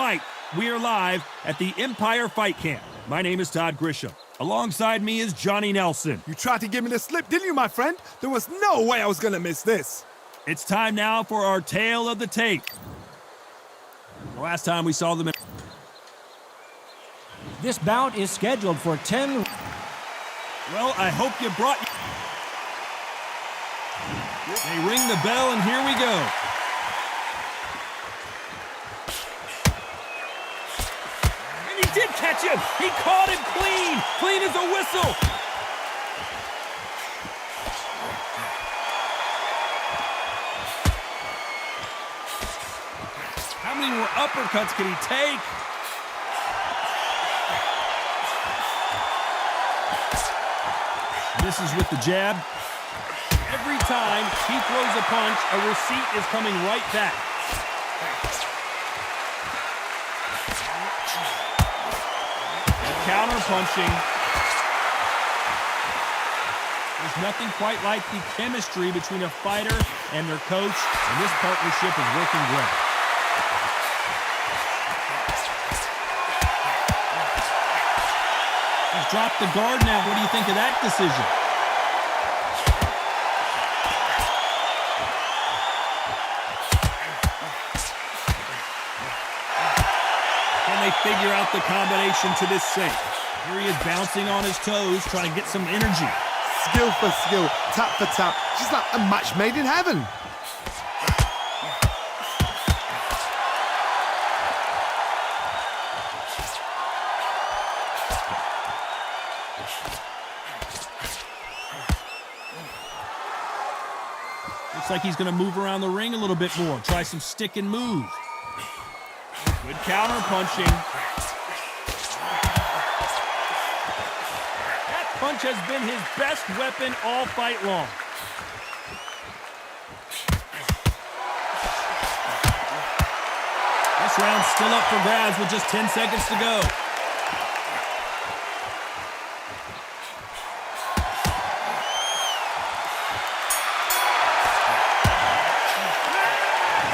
fight. We are live at the Empire Fight Camp. My name is Todd Grisham. Alongside me is Johnny Nelson. You tried to give me the slip, didn't you, my friend? There was no way I was gonna miss this. It's time now for our tale of the tape. The last time we saw them in... This bout is scheduled for 10... Well, I hope you brought... They ring the bell, and here we go. And he did catch him! He caught him clean! Clean as a whistle! How many more uppercuts can he take? This is with the jab. Every time he throws a punch, a receipt is coming right back. Counter punching. There's nothing quite like the chemistry between a fighter and their coach, and this partnership is working great. He's dropped the guard now. What do you think of that decision? Figure out the combination to this sink. Here he is bouncing on his toes, trying to get some energy. Skill for skill, tap for tap, just like a match made in heaven. Looks like he's going to move around the ring a little bit more, try some stick and move. Good counter punching. That punch has been his best weapon all fight long. This round's still up for grabs with just 10 seconds to go.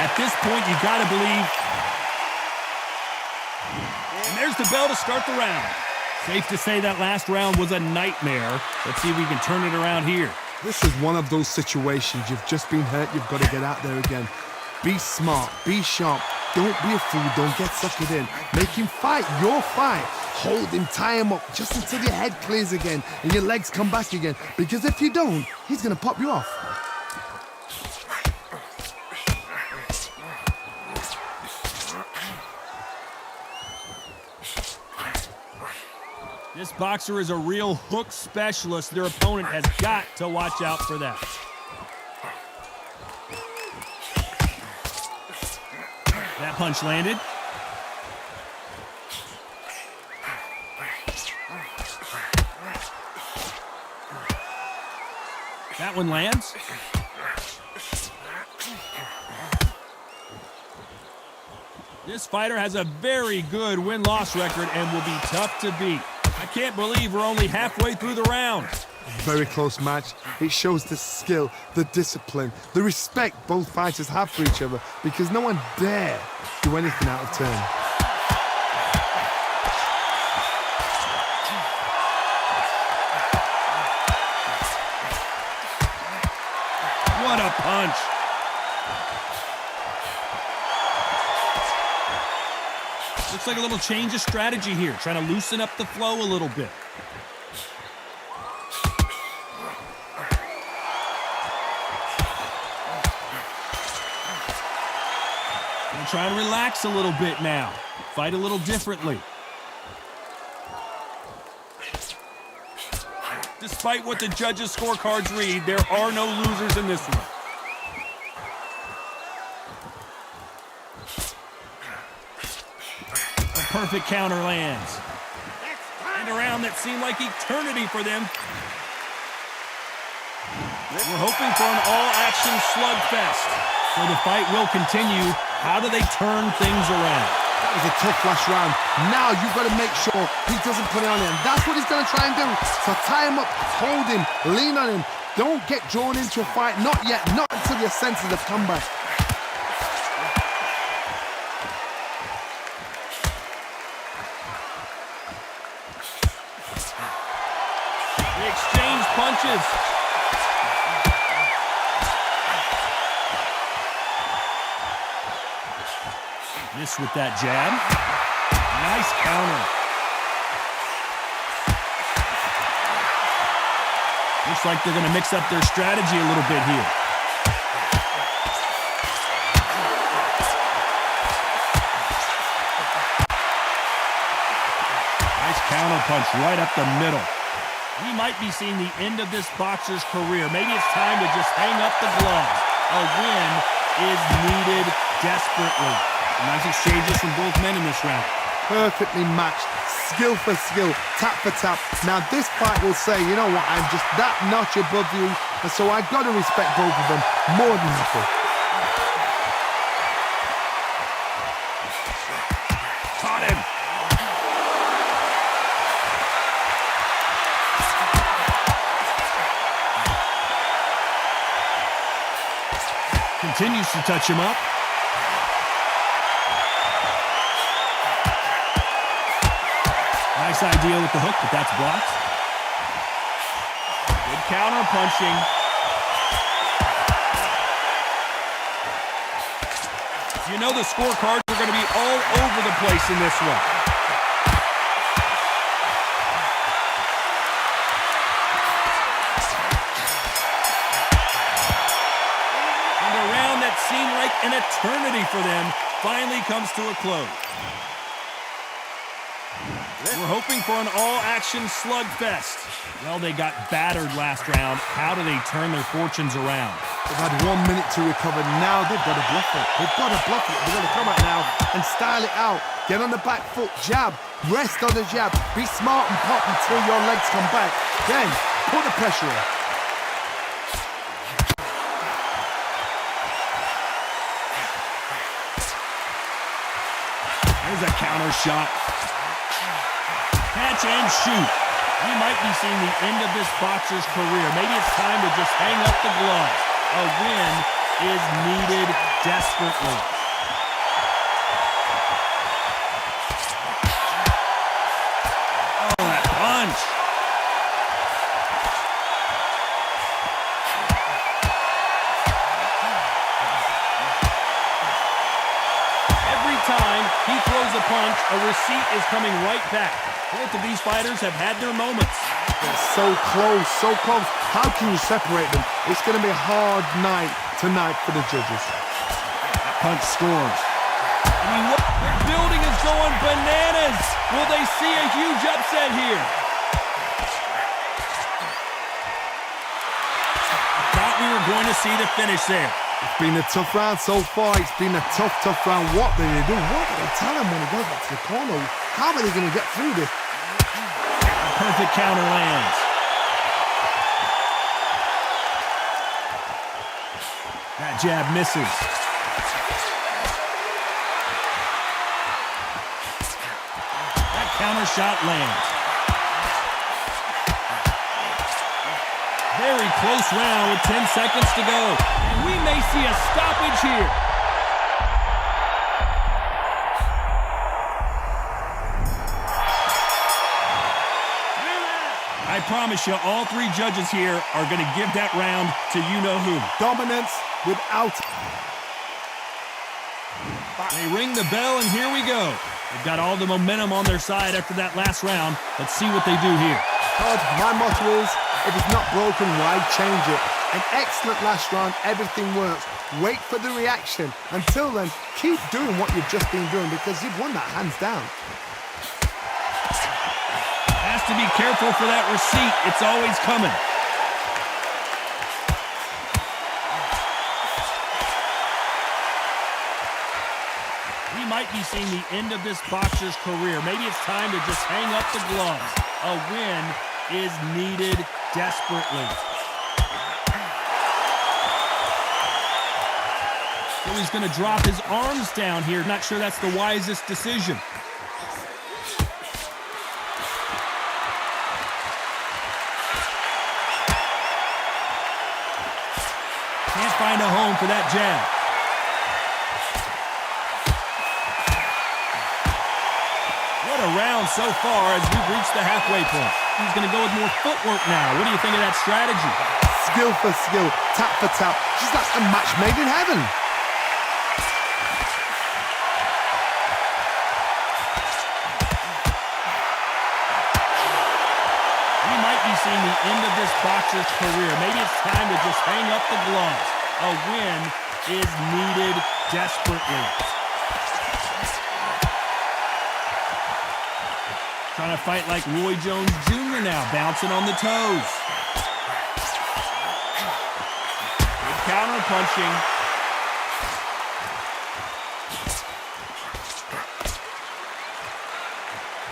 At this point, you gotta believe. And there's the bell to start the round. Safe to say that last round was a nightmare. Let's see if we can turn it around here. This is one of those situations. You've just been hurt. You've got to get out there again. Be smart. Be sharp. Don't be a fool. Don't get suckered in. Make him fight your fight. Hold him. Tie him up just until your head clears again and your legs come back again. Because if you don't, he's going to pop you off. This boxer is a real hook specialist. Their opponent has got to watch out for that. That punch landed. That one lands. This fighter has a very good win-loss record and will be tough to beat. I can't believe we're only halfway through the round. Very close match. It shows the skill, the discipline, the respect both fighters have for each other because no one dare do anything out of turn. What a punch. Looks like a little change of strategy here, trying to loosen up the flow a little bit. Gonna try and relax a little bit now. Fight a little differently. Despite what the judges' scorecards read, there are no losers in this one. Perfect counter lands. And a round that seemed like eternity for them. We're hoping for an all-action slugfest. So the fight will continue. How do they turn things around? That was a tough last round. Now you've got to make sure he doesn't put it on him. That's what he's going to try and do. So tie him up, hold him, lean on him. Don't get drawn into a fight. Not yet. Not until your senses have come back. punches. Missed with that jab. Nice counter. Looks like they're going to mix up their strategy a little bit here. Nice counter punch right up the middle. We might be seeing the end of this boxer's career. Maybe it's time to just hang up the gloves. A win is needed desperately. Nice exchanges from both men in this round. Perfectly matched, skill for skill, tap for tap. Now this fight will say, you know what, I'm just that notch above you, and so I've got to respect both of them more than happy. Caught him. Continues to touch him up. Nice idea with the hook, but that's blocked. Good counter punching. You know the scorecards are going to be all over the place in this one. And a round that seemed like an eternity for them finally comes to a close. We're hoping for an all-action slugfest. Well, they got battered last round. How do they turn their fortunes around? They've had 1 minute to recover. Now they've got to bluff it. They've got to bluff it. They've got to come out now and style it out. Get on the back foot, jab, rest on the jab. Be smart and pop until your legs come back. Then, put the pressure on. There's a counter shot. Catch and shoot. We might be seeing the end of this boxer's career. Maybe it's time to just hang up the gloves. A win is needed desperately. Oh, that punch. Every time he throws a punch, a receipt is coming right back. Both of these fighters have had their moments. They're so close, so close. How can you separate them? It's going to be a hard night tonight for the judges. That punch scores. I mean, what? Their building is going bananas. Will they see a huge upset here? I thought we were going to see the finish there. It's been a tough round so far. It's been a tough round. What do they do? What do they tell him when he goes back to the corner? How are they going to get through this? A perfect counter lands. That jab misses. That counter shot lands. Very close round with 10 seconds to go. And we may see a stoppage here. I promise you, all three judges here are going to give that round to you-know-who. Dominance without... They ring the bell, and here we go. They've got all the momentum on their side after that last round. Let's see what they do here. Todd, my motto is, if it's not broken, why change it? An excellent last round, everything works. Wait for the reaction. Until then, keep doing what you've just been doing because you've won that hands down. Has to be careful for that receipt. It's always coming. We might be seeing the end of this boxer's career. Maybe it's time to just hang up the gloves. A win is needed desperately. So he's going to drop his arms down here. Not sure that's the wisest decision. Can't find a home for that jab. What a round so far as we've reached the halfway point. He's going to go with more footwork now. What do you think of that strategy? Skill for skill, tap for tap. Just like a match made in heaven. We might be seeing the end of this boxer's career. Maybe it's time to just hang up the gloves. A win is needed desperately. Trying to fight like Roy Jones Jr. now, bouncing on the toes. Good counter punching.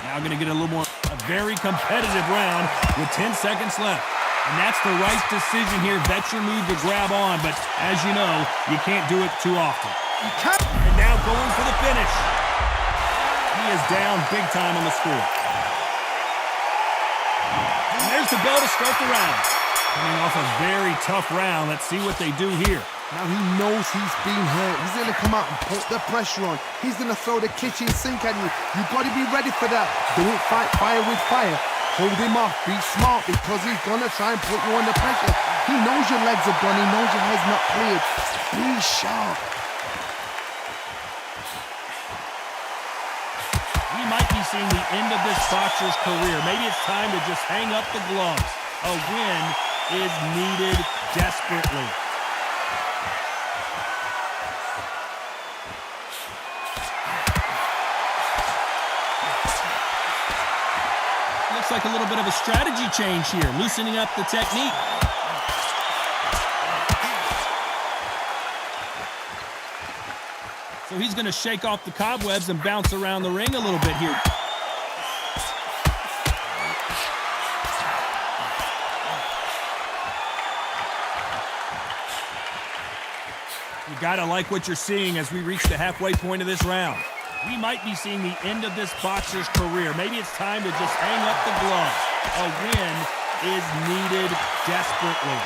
Now going to get a little more, a very competitive round with 10 seconds left. And that's the right decision here. Vet your move to grab on, but as you know, you can't do it too often. And now going for the finish. He is down big time on the score. And there's the bell to start the round. Coming off a very tough round. Let's see what they do here. Now he knows he's being hurt. He's going to come out and put the pressure on. He's going to throw the kitchen sink at you. You've got to be ready for that. Don't fight fire with fire. Hold him off. Be smart because he's going to try and put you under pressure. He knows your legs are gone. He knows your head's not cleared. Be sharp. We might be seeing the end of this boxer's career. Maybe it's time to just hang up the gloves. A win is needed desperately. Looks like a little bit of a strategy change here, loosening up the technique. So he's going to shake off the cobwebs and bounce around the ring a little bit here. You got to like what you're seeing as we reach the halfway point of this round. We might be seeing the end of this boxer's career. Maybe it's time to just hang up the gloves. A win is needed desperately.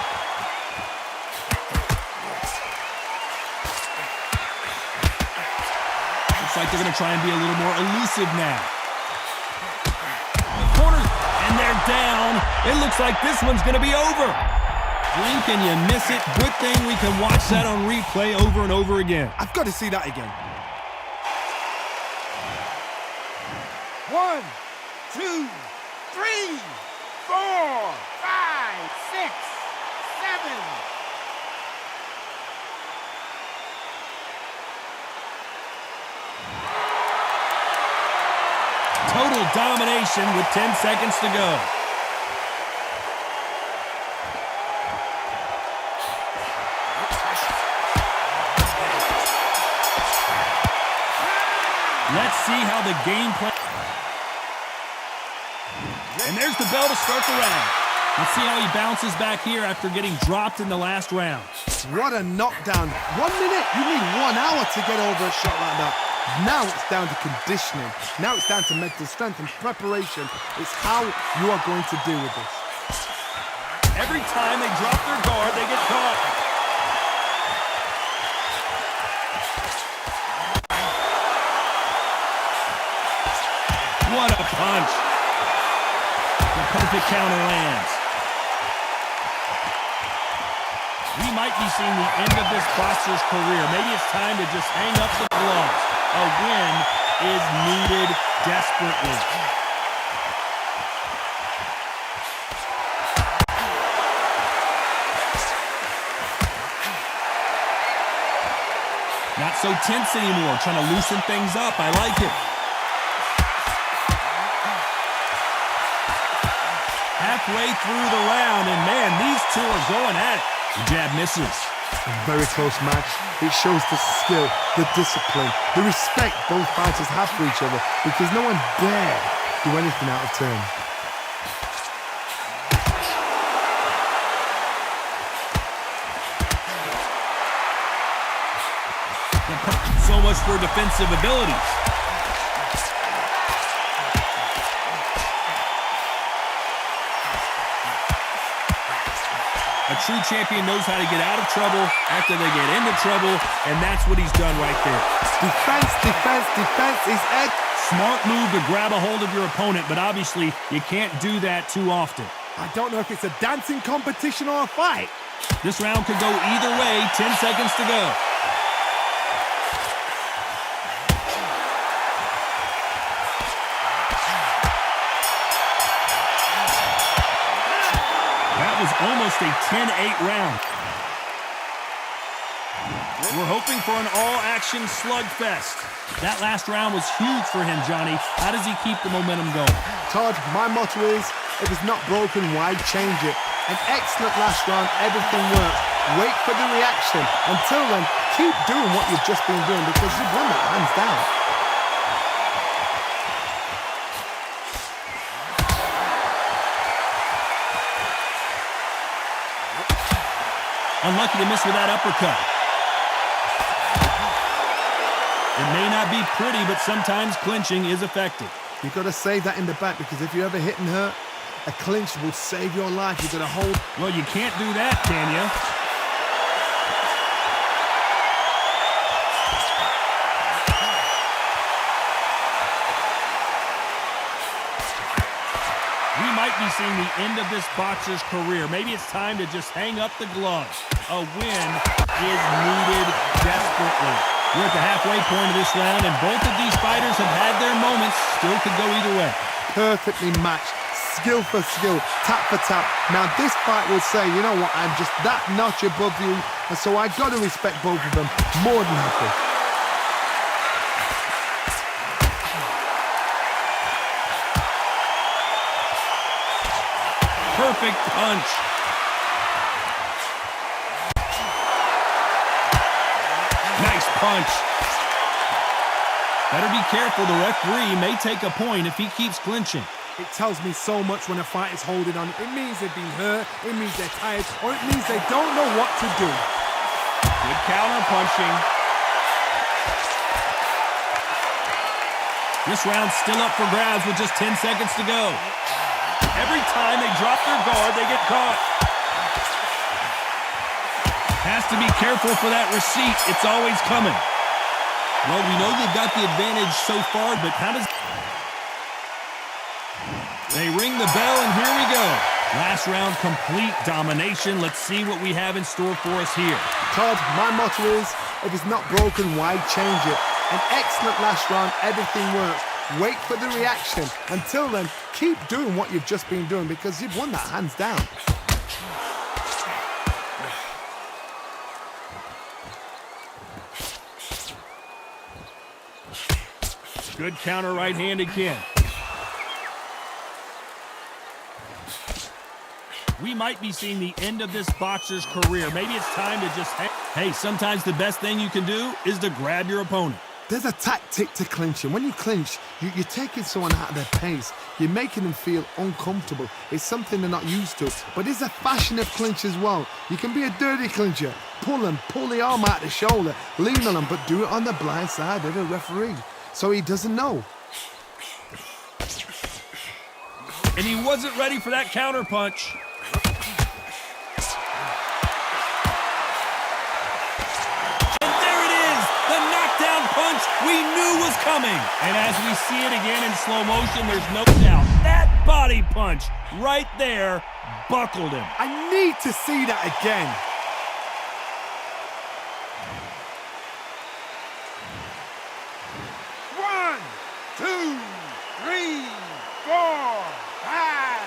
Looks like they're going to try and be a little more elusive now. The corner, and they're down. It looks like this one's going to be over. Blink and you miss it. Good thing we can watch that on replay over and over again. I've got to see that again. 1, 2, 3, 4, 5, 6, 7. Total domination with 10 seconds to go. Let's see how the game plan. And there's the bell to start the round. Let's see how he bounces back here after getting dropped in the last round. What a knockdown. 1 minute, you need 1 hour to get over a shot like that. Now it's down to conditioning. Now it's down to mental strength and preparation. It's how you are going to deal with this. Every time they drop their guard, they get caught. What a punch. The perfect counter lands. We might be seeing the end of this boxer's career. Maybe it's time to just hang up the gloves. A win is needed desperately. Not so tense anymore, trying to loosen things up. I like it. Halfway through the round, and man, these two are going at it. The jab misses. A very close match. It shows the skill, the discipline, the respect both fighters have for each other because no one dare do anything out of turn. So much for defensive abilities. A true champion knows how to get out of trouble after they get into trouble, and that's what he's done right there. Defense, defense, defense is edge. Smart move to grab a hold of your opponent, but obviously you can't do that too often. I don't know if it's a dancing competition or a fight. This round could go either way. 10 seconds to go. That was almost a 10-8 round. We're hoping for an all-action slugfest. That last round was huge for him, Johnny. How does he keep the momentum going? Todd, my motto is, if it's not broken, why change it? An excellent last round, everything works. Wait for the reaction. Until then, keep doing what you've just been doing because you've won that hands down. Unlucky to miss with that uppercut. It may not be pretty, but sometimes clinching is effective. You've got to save that in the back because if you're ever hit and hurt, a clinch will save your life. You've got to hold. Well, you can't do that, can you? We might be seeing the end of this boxer's career. Maybe it's time to just hang up the gloves. A win is needed desperately. We're at the halfway point of this round, and both of these fighters have had their moments. Still could go either way. Perfectly matched. Skill for skill, tap for tap. Now this fight will say, you know what, I'm just that notch above you, and so I've got to respect both of them more than happy. Perfect punch. Nice punch. Better be careful. The referee may take a point if he keeps clinching. It tells me so much when a fight is holding on. It means they've been hurt, it means they're tired, or it means they don't know what to do. Good counter punching. This round's still up for grabs with just 10 seconds to go. Every time they drop their guard, they get caught. Has to be careful for that receipt. It's always coming. Well, we know they've got the advantage so far, but how does... They ring the bell, and here we go. Last round, complete domination. Let's see what we have in store for us here. Todd, my motto is, if it's not broken, why change it? An excellent last round, everything works. Wait for the reaction. Until then, keep doing what you've just been doing because you've won that hands down. Good counter right hand again. We might be seeing the end of this boxer's career. Maybe it's time to just... Hey, sometimes the best thing you can do is to grab your opponent. There's a tactic to clinching. When you clinch, you're taking someone out of their pace. You're making them feel uncomfortable. It's something they're not used to. But there's a fashion of clinch as well. You can be a dirty clincher. Pull them, pull the arm out the shoulder, lean on them, but do it on the blind side of the referee. So he doesn't know. And he wasn't ready for that counter punch. Punch we knew was coming. And as we see it again in slow motion, there's no doubt that body punch right there buckled him. I need to see that again. One, two, three, four, five.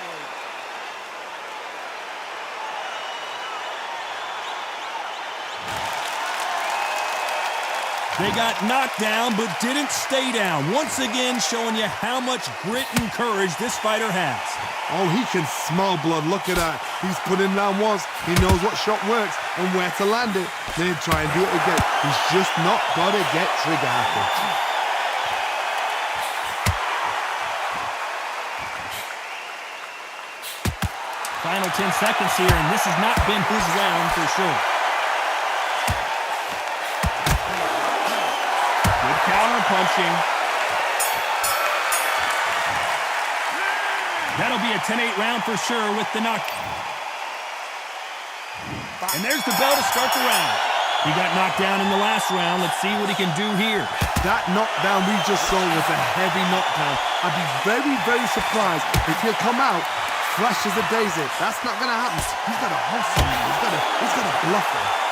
They got knocked down, but didn't stay down. Once again, showing you how much grit and courage this fighter has. Oh, he can smell blood. Look at that. He's put him down once. He knows what shot works and where to land it. Then try and do it again. He's just not got to get trigger happy. Final 10 seconds here, and this has not been his round for sure. Counter punching. That'll be a 10-8 round for sure with the knock. And there's the bell to start the round. He got knocked down in the last round. Let's see what he can do here. That knockdown we just saw was a heavy knockdown. I'd be very, very surprised if he'll come out fresh as a daisy. That's not going to happen. He's got a hustle, man. He's got a bluffer.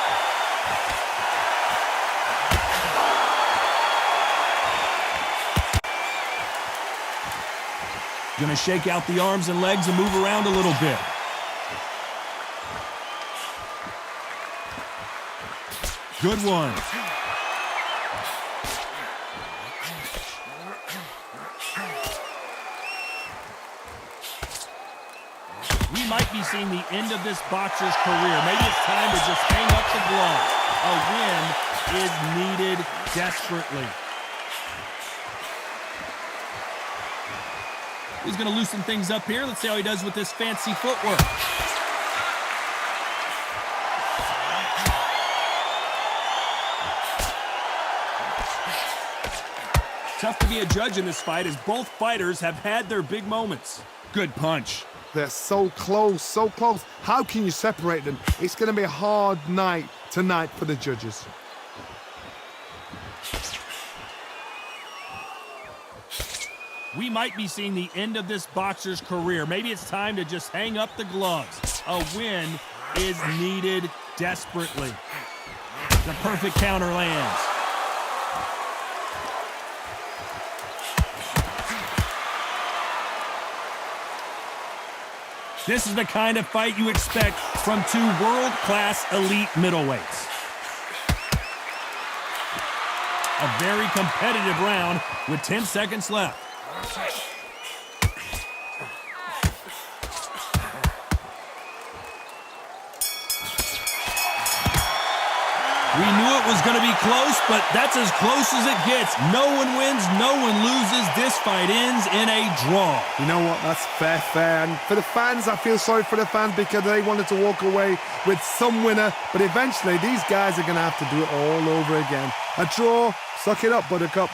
Gonna shake out the arms and legs and move around a little bit. Good one. We might be seeing the end of this boxer's career. Maybe it's time to just hang up the gloves. A win is needed desperately. He's going to loosen things up here. Let's see how he does with this fancy footwork. Tough to be a judge in this fight as both fighters have had their big moments. Good punch. They're so close, so close. How can you separate them? It's going to be a hard night tonight for the judges. We might be seeing the end of this boxer's career. Maybe it's time to just hang up the gloves. A win is needed desperately. The perfect counter lands. This is the kind of fight you expect from two world-class elite middleweights. A very competitive round with 10 seconds left. We knew it was going to be close, but that's as close as it gets. No one wins, no one loses. This fight ends in a draw. You know what? That's fair. And for the fans, I feel sorry for the fans because they wanted to walk away with some winner. But eventually, these guys are going to have to do it all over again. A draw. Suck it up, Buttercup.